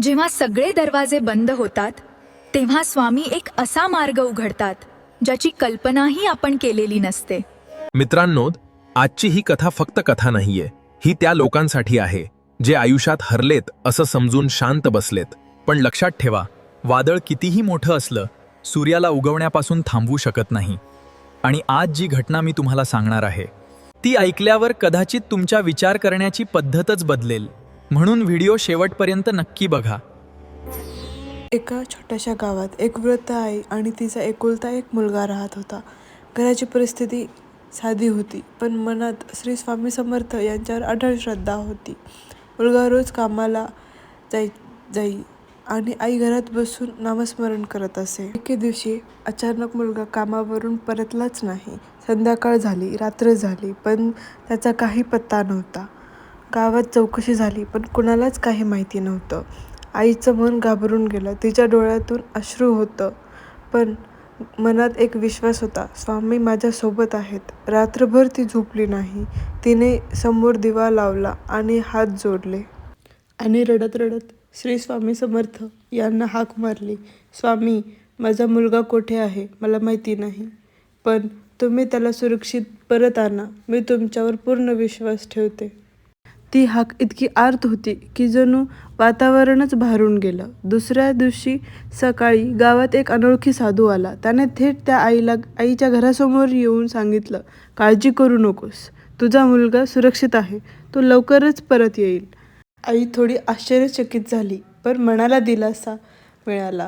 जेव्हा सगळे दरवाजे बंद होतात तेव्हा स्वामी एक असा मार्ग उघडतात ज्याची कल्पनाही आपण केलेली नसते. मित्रांनो, आजची ही कथा फक्त कथा नाहीये. ही त्या लोकांसाठी आहे जे आयुष्यात हरलेत असं समजून शांत बसलेत. पण लक्षात ठेवा, वादळ कितीही मोठं असलं, सूर्याला उगवण्यापासून थांबवू शकत नाही. आणि आज जी घटना मी तुम्हाला सांगणार आहे ती ऐकल्यावर कदाचित तुमच्या विचार करण्याची पद्धतच बदलेल. म्हणून व्हिडिओ शेवटपर्यंत नक्की बघा. एका छोट्याशा गावात एक वृद्ध आई आणि तिचा एकुलता एक मुलगा राहत होता. घराची परिस्थिती साधी होती, पण मनात श्री स्वामी समर्थ यांच्यावर अढळ श्रद्धा होती. मुलगा रोज कामाला जाई आणि आई घरात बसून नामस्मरण करत असे. एके दिवशी अचानक मुलगा कामावरून परतलाच नाही. संध्याकाळ झाली, रात्र झाली, पण त्याचा काही पत्ता नव्हता. गावात चौकशी झाली, पण कुणालाच काही माहिती नव्हतं. आईचं मन घाबरून गेलं. तिच्या डोळ्यातून अश्रू होतं, पण मनात एक विश्वास होता, स्वामी माझ्यासोबत आहेत. रात्रभर ती झोपली नाही. तिने समोर दिवा लावला आणि हात जोडले आणि रडत रडत श्री स्वामी समर्थ यांना हाक मारली. स्वामी, माझा मुलगा कुठे आहे मला माहिती नाही, पण तुम्ही त्याला सुरक्षित परत आणा. मी तुमच्यावर पूर्ण विश्वास ठेवते. ती हाक इतकी आर्त होती की जणू वातावरणच भारून गेलं. दुसऱ्या दिवशी सकाळी गावात एक अनोळखी साधू आला. त्याने थेट त्या आईच्या घरासमोर येऊन सांगितलं, काळजी करू नकोस, तुझा मुलगा सुरक्षित आहे, तो लवकरच परत येईल. आई थोडी आश्चर्यचकित झाली, पण मनाला दिलासा मिळाला.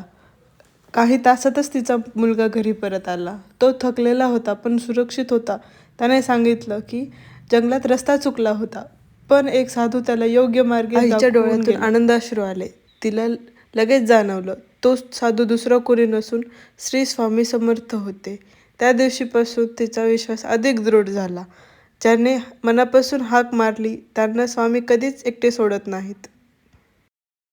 काही तासातच तिचा मुलगा घरी परत आला. तो थकलेला होता पण सुरक्षित होता. त्याने सांगितलं की जंगलात रस्ता चुकला होता, पण एक साधू त्याला योग्य मार्गे आईच्या डोळ्यातून आनंदाश्रू आले. तिला लगेच जाणवलं, तो साधू दुसरा कोणी नसून श्री स्वामी समर्थ होते. त्या दिवशीपासून तिचा विश्वास अधिक दृढ झाला. ज्याने मनापासून हाक मारली त्यांना स्वामी कधीच एकटे सोडत नाहीत.